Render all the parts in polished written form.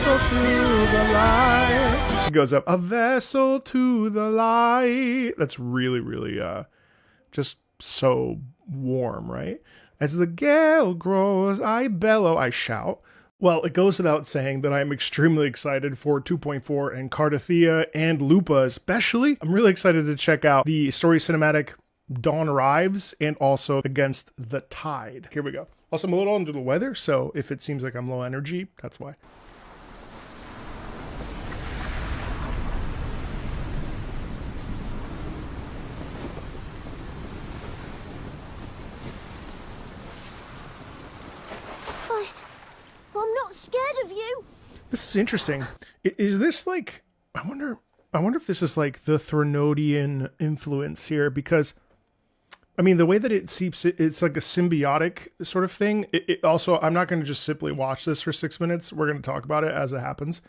vessel through the light. It goes up, a vessel to the light. That's really, really just so warm, right? As the gale grows, I bellow, I shout. Well, it goes without saying that I'm extremely excited for 2.4 and Cardathia and Lupa especially. I'm really excited to check out the story cinematic Dawn Arrives and also Against the Tide. Here we go. Also, I'm a little under the weather, so if it seems like I'm low energy, that's why. I'm not scared of you. This is interesting. Is this like, I wonder if this is like the Threnodian influence here, because I mean, the way that it seeps, it's like a symbiotic sort of thing. It also, I'm not going to just simply watch this for 6 minutes. We're going to talk about it as it happens.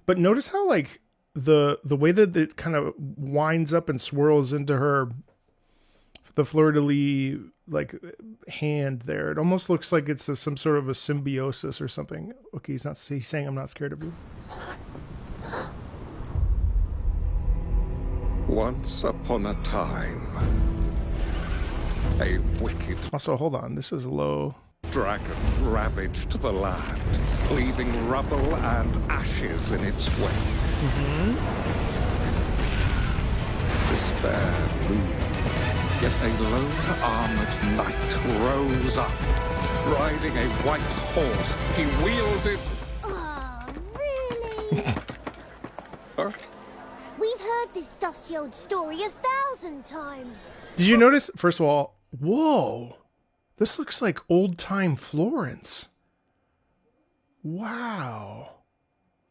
But notice how like the way that it kind of winds up and swirls into her, the fleur-de-lis like hand there. It almost looks like it's some sort of a symbiosis or something. Okay, he's saying I'm not scared of you. Once upon a time, a wicked Also, hold on, this is low. dragon ravaged the land, leaving rubble and ashes in its wake. Despair loomed. Yet a lone armored knight rose up, riding a white horse. He wielded... Oh, really? We've heard this dusty old story 1,000 times. Did you notice, first of all, whoa, this looks like old-time Florence. Wow.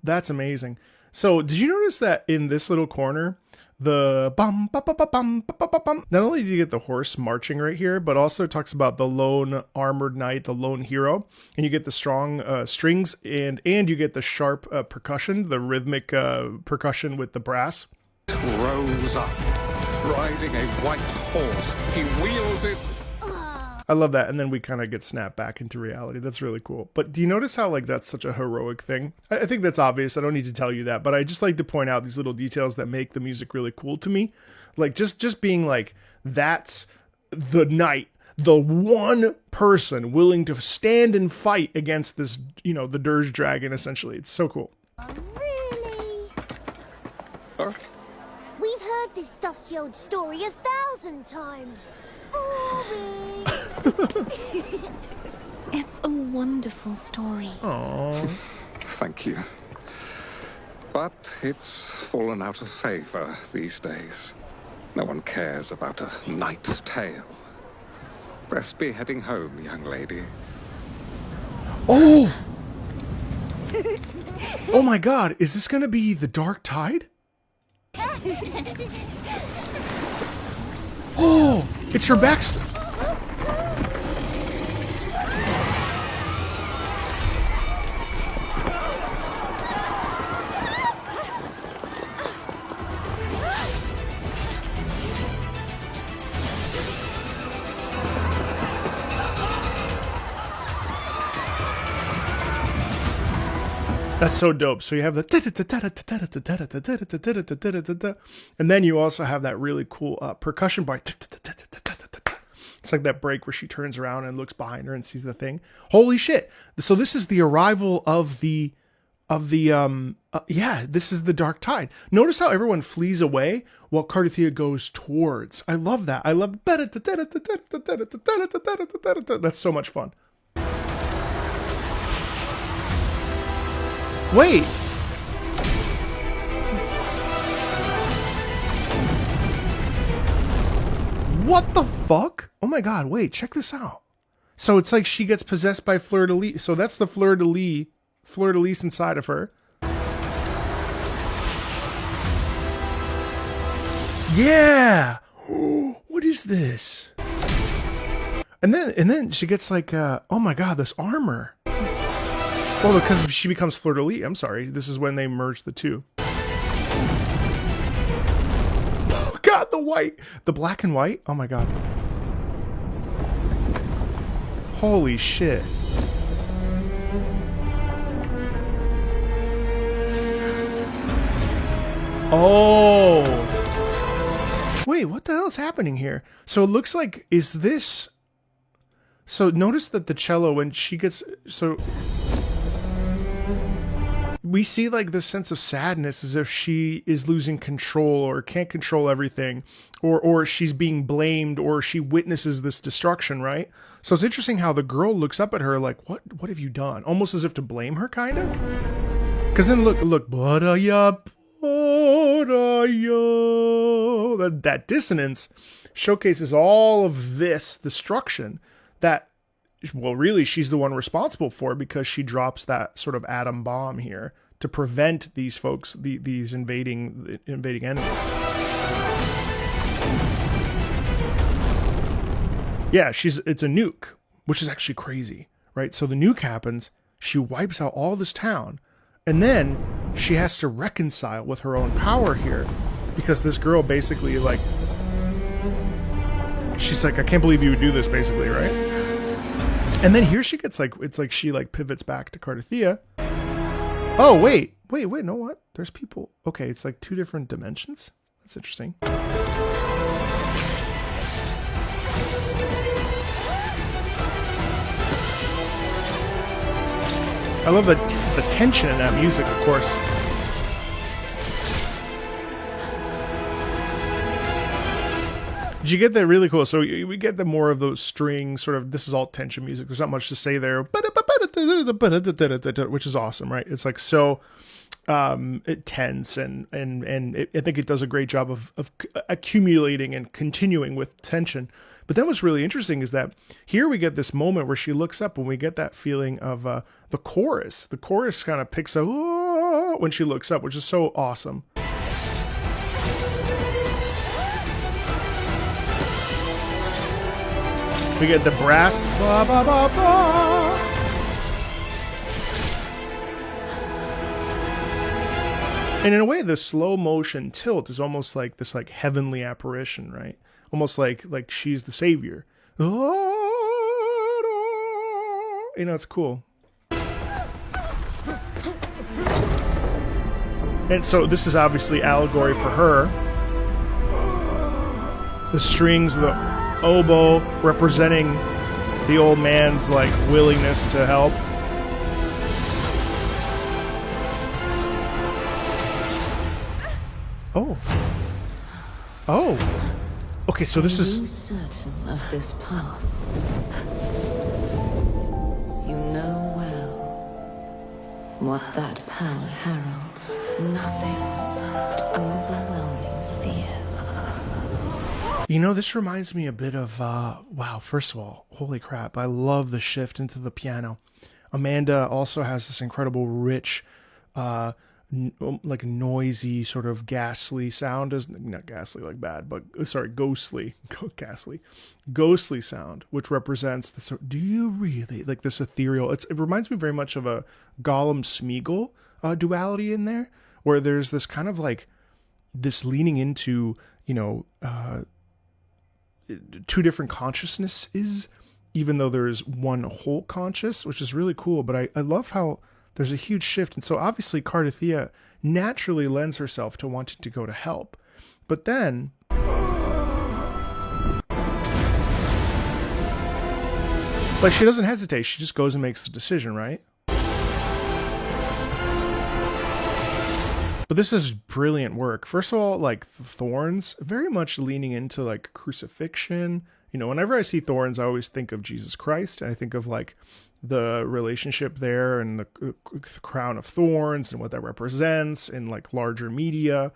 That's amazing. So, did you notice that in this little corner, the bum, ba, ba, ba, bum, ba, ba, ba, bum, not only do you get the horse marching right here, but also it talks about the lone armored knight, the lone hero, and you get the strong strings, and you get the sharp percussion, the rhythmic percussion with the brass. Rose up, riding a white horse. He wielded... I love that. And then we kind of get snapped back into reality. That's really cool. But do you notice how like that's such a heroic thing? I think that's obvious. I don't need to tell you that, but I just like to point out these little details that make the music really cool to me. Like just being like, that's the knight, the one person willing to stand and fight against this, you know, the Dirge Dragon, essentially. It's so cool. Really? We've heard this dusty old story 1,000 times. Boring. It's a wonderful story. Aww. Thank you. But it's fallen out of favor these days. No one cares about a knight's tale. Best be heading home, young lady. Oh! Oh my god, is this gonna be the Dark Tide? Oh! It's her backstory! That's so dope. So you have the and then you also have that really cool percussion bar. It's like that break where she turns around and looks behind her and sees the thing. Holy shit. So this is the arrival of the this is the Dark Tide. Notice how everyone flees away while Cardathia goes towards. I love that. I love that's so much fun. Wait. What the fuck? Oh my god, wait, check this out. So it's like she gets possessed by fleur-de-lis. So that's the fleur-de-lis inside of her. Yeah. What is this? And then she gets like oh my god, this armor. Well, because she becomes fleur-de-lis. I'm sorry. This is when they merge the two. Oh god, the white. The black and white. Oh my god. Oh. Wait, what the hell is happening here? So it looks like, is this... So notice that the cello, when she gets... So we see like this sense of sadness as if she is losing control or can't control everything, or she's being blamed, or she witnesses this destruction, right? So it's interesting how the girl looks up at her like, what have you done? Almost as if to blame her, kind of. Because then look, that dissonance showcases all of this destruction that, well, really she's the one responsible for, because she drops that sort of atom bomb here to prevent these folks, these invading enemies. Yeah, it's a nuke, which is actually crazy, right? So the nuke happens, she wipes out all this town, and then she has to reconcile with her own power here, because this girl basically, like, she's like, I can't believe you would do this, basically, right? And then here she gets like, it's like she like pivots back to Cardathia. Oh, wait, no, what? There's people. Okay, it's like two different dimensions. That's interesting. I love the tension in that music, of course. Did you get that? Really cool. So we get the more of those strings, sort of, this is all tension music. There's not much to say there, which is awesome, right? It's like so tense, and I think it does a great job of accumulating and continuing with tension. But then what's really interesting is that here we get this moment where she looks up, and we get that feeling of the chorus. The chorus kind of picks up when she looks up, which is so awesome. We get the brass, blah, blah, blah, blah. And in a way, the slow motion tilt is almost like this like heavenly apparition, right? Almost like she's the savior. You know, it's cool. And so this is obviously allegory for her. The strings, the oboe representing the old man's like willingness to help. Oh. Okay, so this is... Are you certain of this path? You know well what that power heralds. Nothing but overwhelming fear. You know, this reminds me a bit of, wow, first of all, holy crap, I love the shift into the piano. Amanda also has this incredible rich, like noisy, sort of ghastly sound. Not ghastly like bad, but sorry, ghostly sound, which represents this. Do you really like this ethereal? It reminds me very much of a Gollum Smeagol duality in there, where there's this kind of like this leaning into, you know, two different consciousnesses, even though there's one whole conscious, which is really cool. But I love how there's a huge shift. And so obviously Cardathia naturally lends herself to wanting to go to help. But then like she doesn't hesitate. She just goes and makes the decision, right? But this is brilliant work. First of all, like the thorns, very much leaning into like crucifixion. You know, whenever I see thorns, I always think of Jesus Christ. And I think of like the relationship there and the crown of thorns and what that represents in like larger media.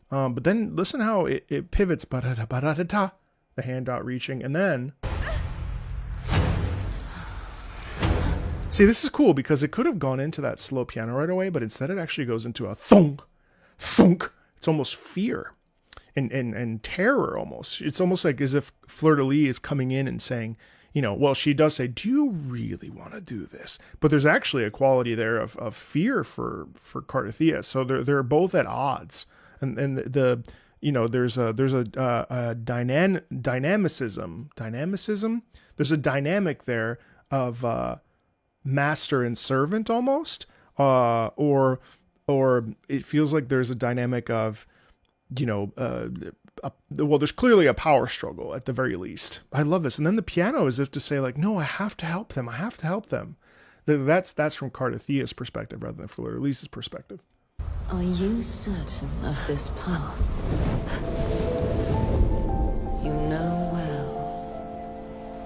But then listen how it pivots, the hand out reaching, and then see, this is cool because it could have gone into that slow piano right away, but instead it actually goes into a thunk, thunk. It's almost fear and terror almost. It's almost like as if Fleur-de-Lis is coming in and saying, you know, well, she does say, do you really want to do this? But there's actually a quality there of fear for Cardathia. So they're both at odds. And the you know, there's a dynamicism. There's a dynamic there of master and servant almost, or it feels like there's a dynamic of well, there's clearly a power struggle at the very least. I love this. And then the piano is as if to say like, no, I have to help them. I have to help them. That's from Cardathia's perspective rather than Fleur Elise's perspective. Are you certain of this path? You know well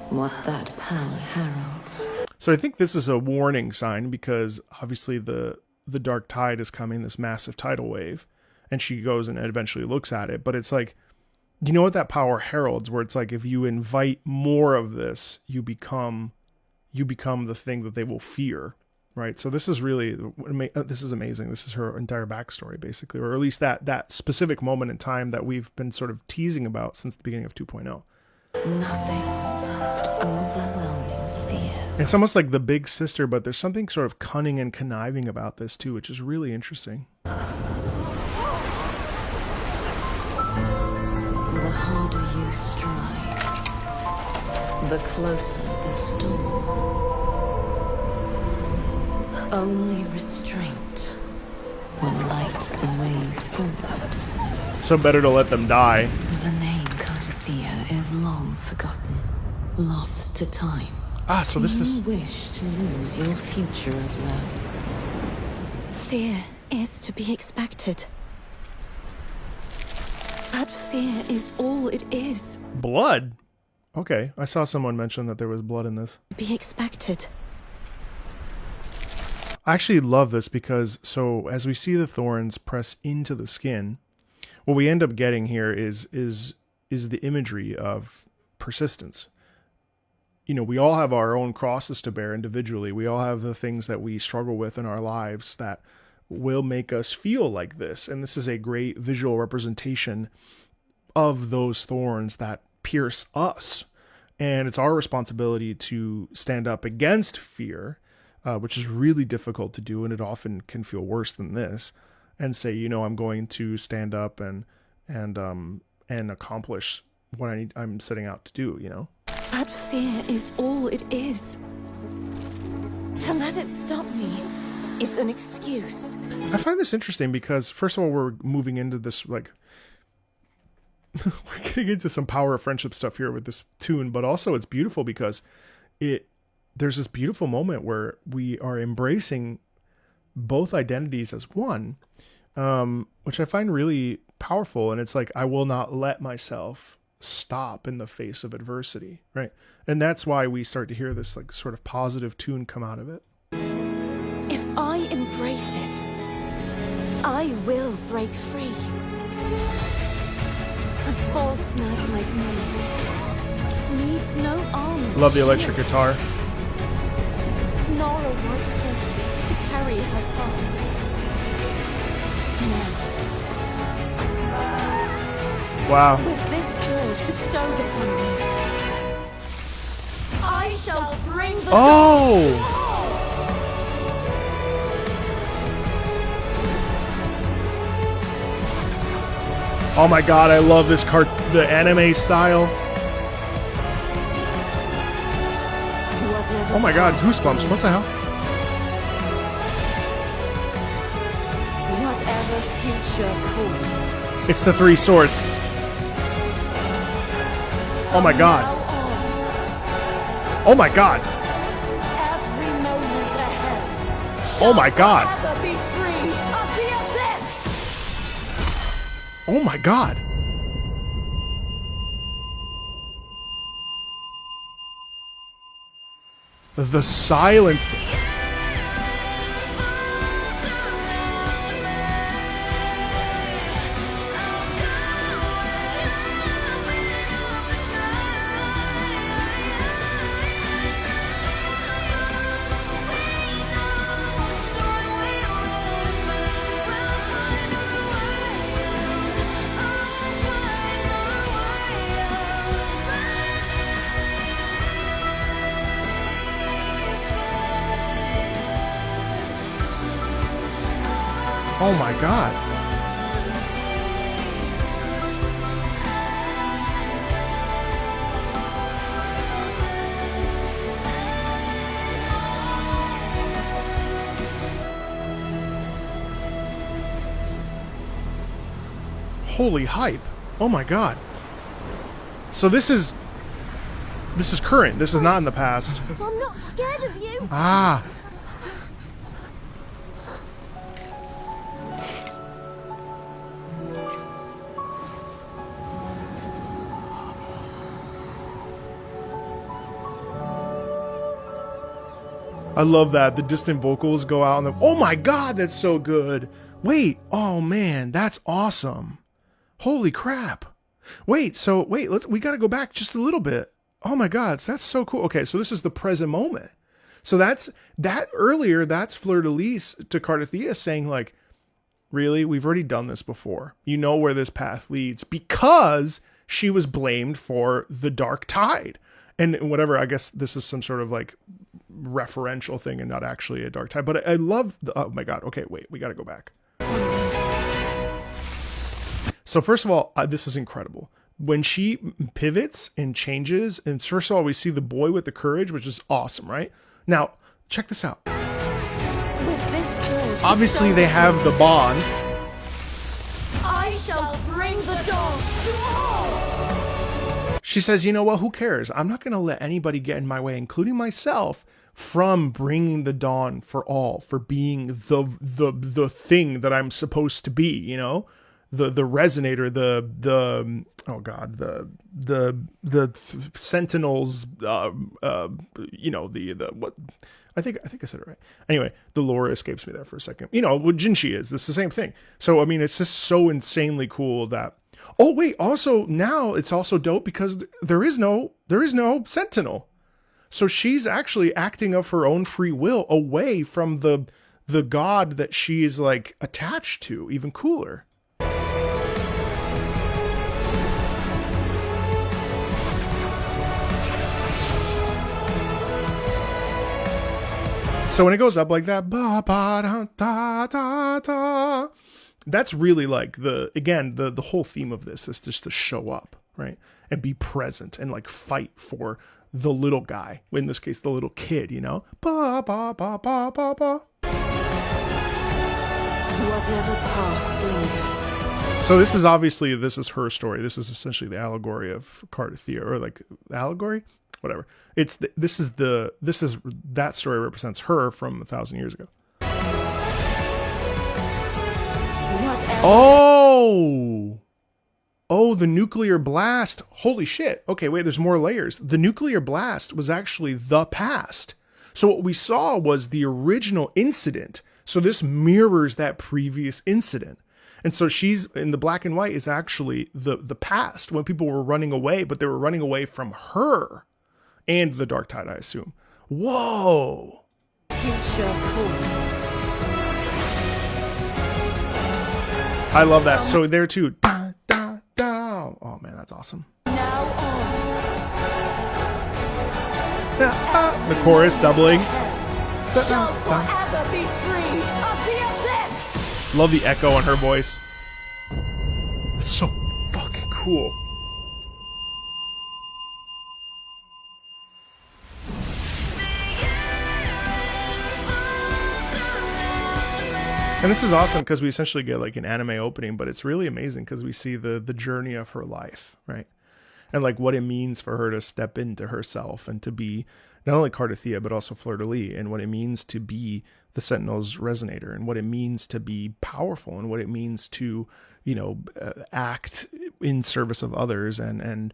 what that power heralds. So I think this is a warning sign because obviously the dark tide is coming, this massive tidal wave, and she goes and eventually looks at it. But it's like, you know what that power heralds, where it's like if you invite more of this, you become the thing that they will fear, right? So this is really, this is amazing. This is her entire backstory, basically, or at least that specific moment in time that we've been sort of teasing about since the beginning of 2.0. Nothing but overwhelming fear. It's almost like the big sister, but there's something sort of cunning and conniving about this too, which is really interesting. The harder you strive, the closer the storm. Only restraint will light the way forward. So better to let them die. The name Cardathia is long forgotten, lost to time. So this is... You wish to lose your future as well. Fear is to be expected. That fear is all it is. Blood? Okay, I saw someone mention that there was blood in this. Be expected. I actually love this because, so as we see the thorns press into the skin, what we end up getting here is the imagery of persistence. We all have our own crosses to bear individually. We all have the things that we struggle with in our lives that will make us feel like this. And this is a great visual representation of those thorns that pierce us. And it's our responsibility to stand up against fear, which is really difficult to do. And it often can feel worse than this, and say, I'm going to stand up and accomplish what I'm setting out to do, That fear is all it is. To let it stop me is an excuse. I find this interesting because, first of all, we're moving into this, like, we're getting into some power of friendship stuff here with this tune, but also it's beautiful because there's this beautiful moment where we are embracing both identities as one, which I find really powerful. And it's like, I will not let myself stop in the face of adversity, right? And that's why we start to hear this like sort of positive tune come out of it. If I embrace it, I will break free. A false knight like me needs no armor. Love the electric guitar. Nor a white horse to carry her past. No. Wow. With this sword bestowed upon me, I shall bring the Oh my god, I love this the anime style. Oh my god, goosebumps, what the hell? Whatever future calls. It's the three swords. Oh my god. Oh my god. Every moment ahead. Oh my god. Ever be free of the abyss. Oh my god. The silence. Oh my god. Holy hype. Oh my god. So this is current. This is not in the past. I'm not scared of you. Ah. I love that. The distant vocals go out and oh my god, that's so good. Wait, oh man, that's awesome. Holy crap. Wait, we gotta go back just a little bit. Oh my god, that's so cool. Okay, so this is the present moment. So that's Fleur-de-Lis to Cardathia saying like, really, we've already done this before. You know where this path leads, because she was blamed for the dark tide. And whatever, I guess this is some sort of like referential thing and not actually a dark tide. But I love oh my god, okay, wait, we gotta go back. So first of all, this is incredible. When she pivots and changes, and first of all, we see the boy with the courage, which is awesome, right? Now, check this out. Obviously, they have the bond. I shall bring the dogs to all. She says, you know what, who cares? I'm not going to let anybody get in my way, including myself, from bringing the dawn for all, for being the thing that I'm supposed to be, you know? The resonator, the sentinels, you know, what I think I said it right. Anyway, the lore escapes me there for a second. You know what Jinshi is. It's the same thing. So I mean, it's just so insanely cool that. Oh wait, also now it's also dope because there is no sentinel. So she's actually acting of her own free will away from the god that she is like attached to. Even cooler. So when it goes up like that, ba, ba, da, da, da, da, that's really like the whole theme of this is just to show up, right? And be present and like fight for the little guy. In this case, the little kid, you know? Ba, ba, ba, ba, ba, ba. Whatever past lingers. So this is her story. This is essentially the allegory of Cardathia, or like allegory? Whatever. That story represents her from 1,000 years ago. Oh, the nuclear blast. Holy shit. Okay, wait, there's more layers. The nuclear blast was actually the past. So what we saw was the original incident. So this mirrors that previous incident. And so she's in the black and white is actually the past, when people were running away, but they were running away from her. And the dark tide, I assume. Whoa. Future course. I love that. So there too. Da, da, da. Oh man, that's awesome. Now on. The chorus doubling. Shall forever be free of the abyss. Love the echo on her voice. That's so fucking cool. And this is awesome because we essentially get like an anime opening, but it's really amazing because we see the journey of her life, right? And like what it means for her to step into herself and to be not only Cardathia, but also Fleur-de-Lis, and what it means to be the Sentinel's resonator, and what it means to be powerful, and what it means to, you know, act in service of others. And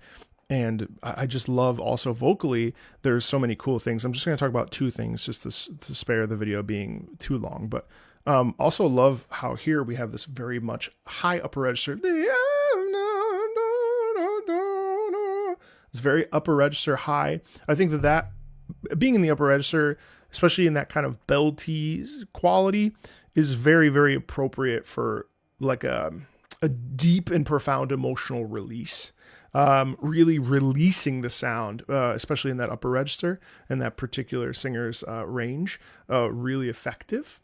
I just love also vocally, there's so many cool things. I'm just going to talk about two things just to spare the video being too long, but also love how here we have this very much high upper register. It's very upper register high. I think that being in the upper register, especially in that kind of belty quality, is very, very appropriate for like a deep and profound emotional release. Really releasing the sound, especially in that upper register and that particular singer's range, really effective.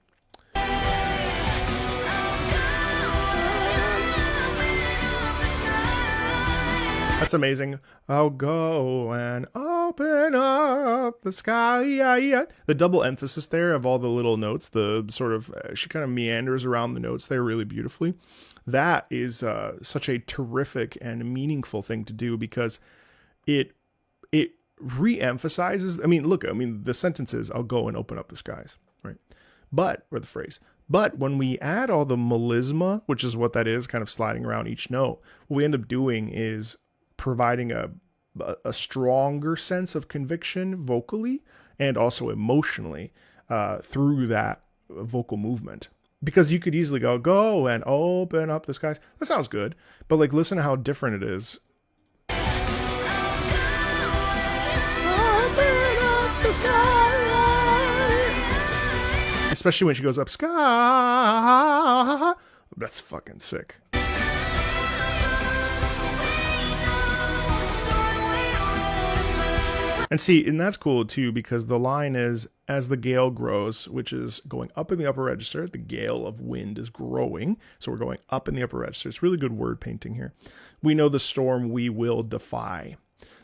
That's amazing. I'll go and open up the sky. The double emphasis there of all the little notes, the sort of, she kind of meanders around the notes there really beautifully. That is such a terrific and meaningful thing to do, because it re-emphasizes, the sentence is, I'll go and open up the skies, right? Or the phrase. But when we add all the melisma, which is what that is, kind of sliding around each note, what we end up doing is providing a stronger sense of conviction vocally and also emotionally through that vocal movement. Because you could easily go and open up the skies. That sounds good. But like, listen to how different it is. Open up the sky. Especially when she goes up sky. That's fucking sick. And see, and that's cool too, because the line is, as the gale grows, which is going up in the upper register, the gale of wind is growing. So we're going up in the upper register. It's really good word painting here. We know the storm we will defy.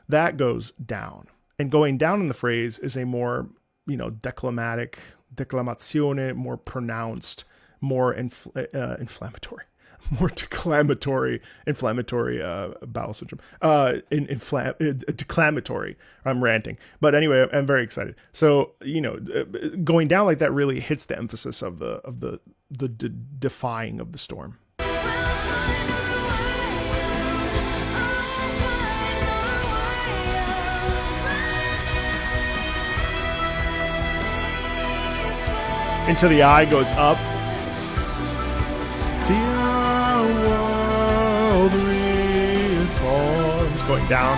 That goes down. And going down in the phrase is a more, declamazione, more pronounced, more inflammatory. More declamatory, inflammatory bowel syndrome. Declamatory. I'm ranting, but anyway, I'm very excited. So going down like that really hits the emphasis of the defying of the storm. Into the eye goes up. It's going down.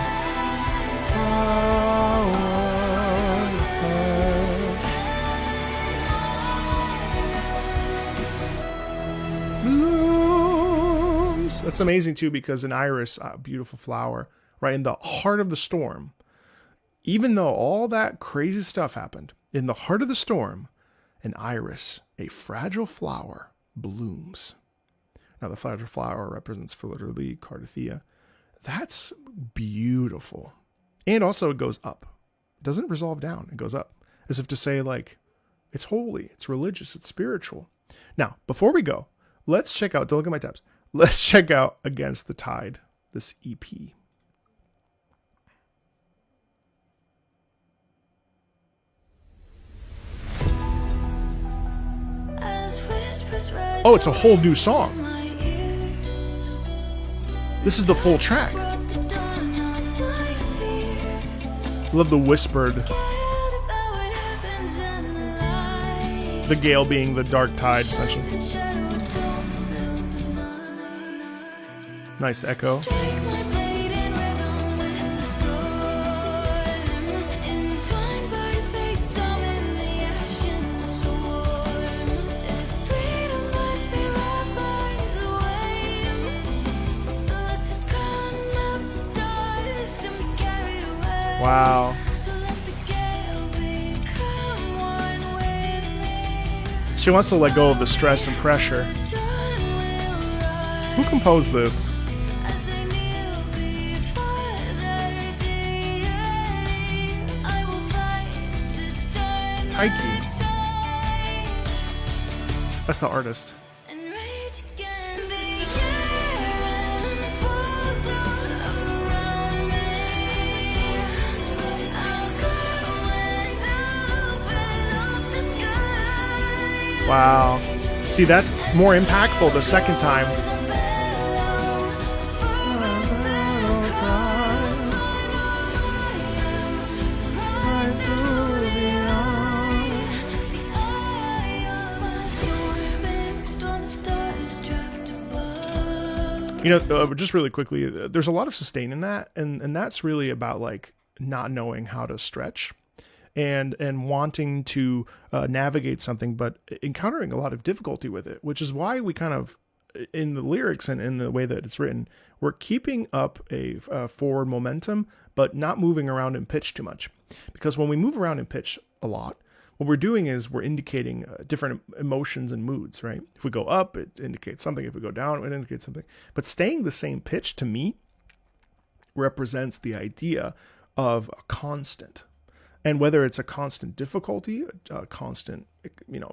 Blooms. That's amazing too, because an iris, a beautiful flower, right in the heart of the storm, even though all that crazy stuff happened, in the heart of the storm, an iris, a fragile flower, blooms. Now, the fragile flower represents literally Cardothea. That's beautiful. And also it goes up. It doesn't resolve down. It goes up. As if to say, like, it's holy, it's religious, it's spiritual. Now, before we go, let's check out, don't look at my tabs. Let's check out Against the Tide, this EP. Oh, it's a whole new song. This is the full track. Love the whispered. The gale being the dark tide, essentially. Nice echo. Wow. She wants to let go of the stress and pressure. Who composed this? Taiki. That's the artist. Wow. See, that's more impactful the second time. Just really quickly, there's a lot of sustain in that, and that's really about like not knowing how to stretch. And wanting to navigate something, but encountering a lot of difficulty with it, which is why we kind of, in the lyrics and in the way that it's written, we're keeping up a forward momentum, but not moving around in pitch too much. Because when we move around in pitch a lot, what we're doing is we're indicating different emotions and moods, right? If we go up, it indicates something. If we go down, it indicates something. But staying the same pitch, to me, represents the idea of a constant. And whether it's a constant difficulty, a constant,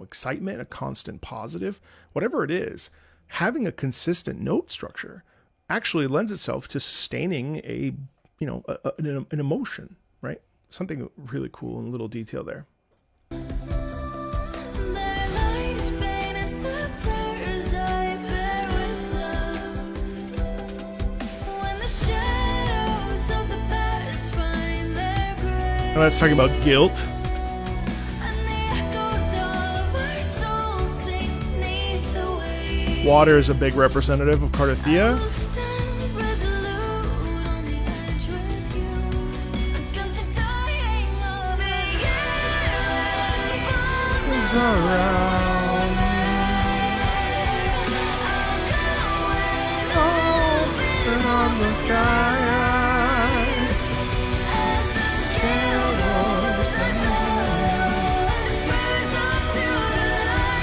excitement, a constant positive, whatever it is, having a consistent note structure actually lends itself to sustaining an emotion, right? Something really cool and a little detail there. And let's talk about guilt. Water is a big representative of Cardothea.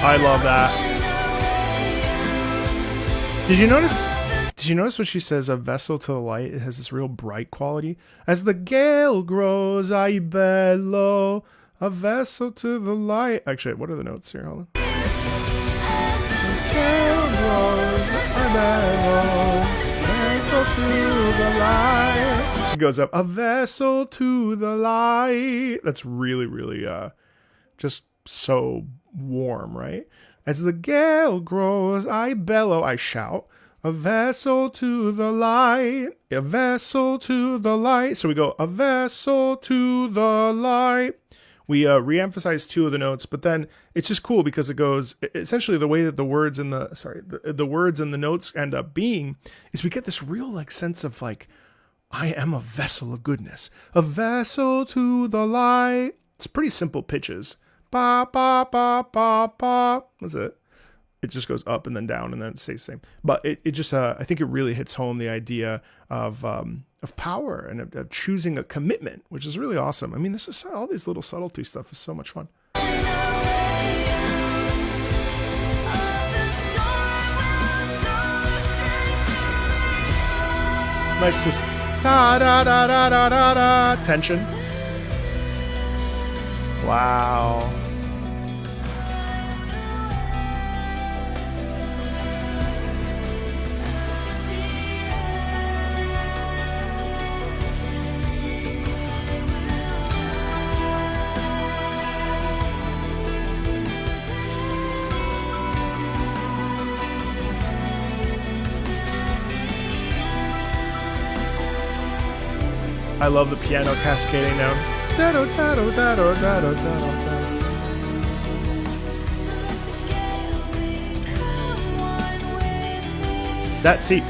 I love that. Did you notice when she says a vessel to the light? It has this real bright quality. As the gale grows, I bellow, a vessel to the light. Actually, what are the notes here? Hold on. As the gale grows, I bellow, vessel to the light. It goes up, a vessel to the light. That's really, really just so warm, right? As the gale grows, I bellow, I shout, a vessel to the light, a vessel to the light. So we go, a vessel to the light. We re-emphasize two of the notes, but then it's just cool because it goes, essentially the way that the words and the words and the notes end up being is we get this real like sense of like, I am a vessel of goodness, a vessel to the light. It's pretty simple pitches. Ba, ba, ba, ba, ba. That's it. It just goes up and then down and then it stays the same. But it just, I think it really hits home the idea of power and of choosing a commitment, which is really awesome. I mean, this is all these little subtlety stuff is so much fun. Nice, just da da da da da da da tension. Wow. I love the piano cascading down. That seat.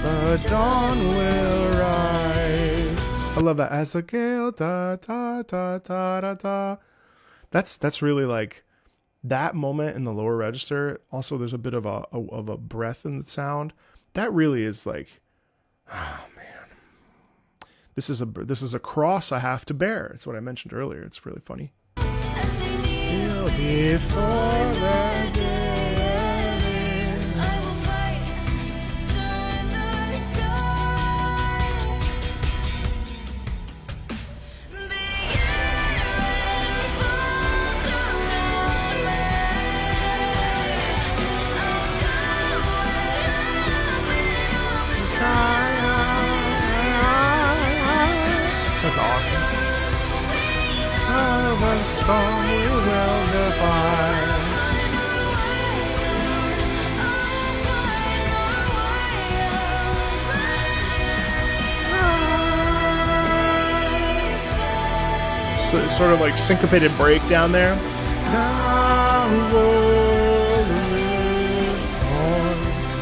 The dawn will rise. I love that. As the gale, da da da da da da. That's really like that moment in the lower register. Also, there's a bit of a breath in the sound. That really is like, oh man. This is a cross I have to bear. It's what I mentioned earlier. It's really funny. That's awesome. Oh, the storm we will defy. So, sort of like syncopated break down there.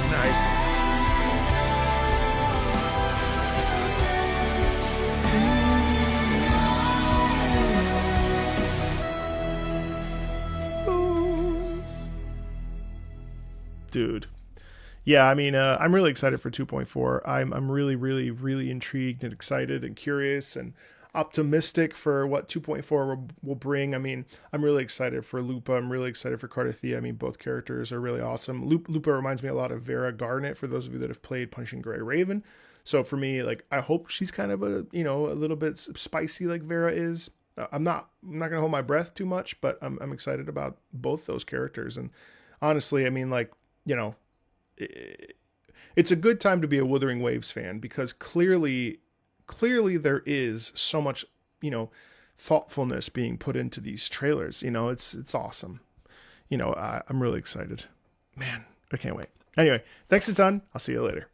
Nice. Dude. Yeah, I mean, I'm really excited for 2.4. I'm really, really, really intrigued and excited and curious. And optimistic for what 2.4 will bring. I mean, I'm really excited for Lupa. I'm really excited for Cardathia. I mean, both characters are really awesome. Lupa reminds me a lot of Vera Garnet, for those of you that have played Punishing Gray Raven. So for me, like, I hope she's kind of a little bit spicy like Vera is. I'm not gonna hold my breath too much, but I'm excited about both those characters. And honestly, I mean, like, it's a good time to be a Wuthering Waves fan, because clearly there is so much, thoughtfulness being put into these trailers. It's awesome. I'm really excited. Man, I can't wait. Anyway, thanks a ton. I'll see you later.